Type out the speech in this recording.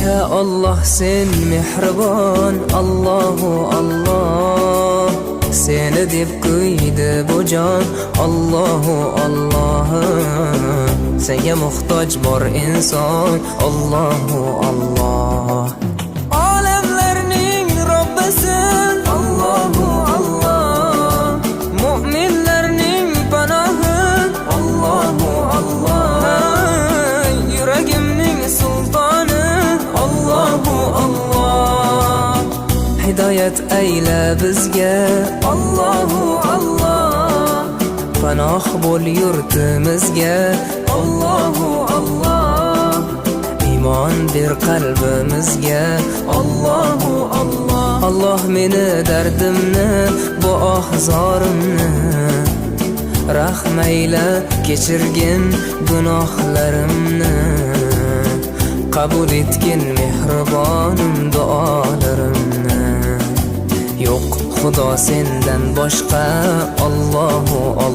Ya Allah sen mehribon, Allahu Allah. Seni deb kuydi bu jon, Allahu Allah. Senga muhtoj bor inson, Allahu Allah. Olamlarning Robbisin, Allahu Allah. Mu'minlarning panohi, Allahu Allah. Yuragimning sultoni, Allahu Allah. Hidoyat ayla bizga, Allahu Allah. Panoh bo'l yurtimizga, Allahu Allah. Iymon ber qalbimizga, Allahu Allah. Allah meni dardimni, bu ohzorimni rahmayla kechirgin gunohlarimni. Qabul etgin mehribonim duolarimni. Yo'q Xudo sendan boshqa, Allahu Allah.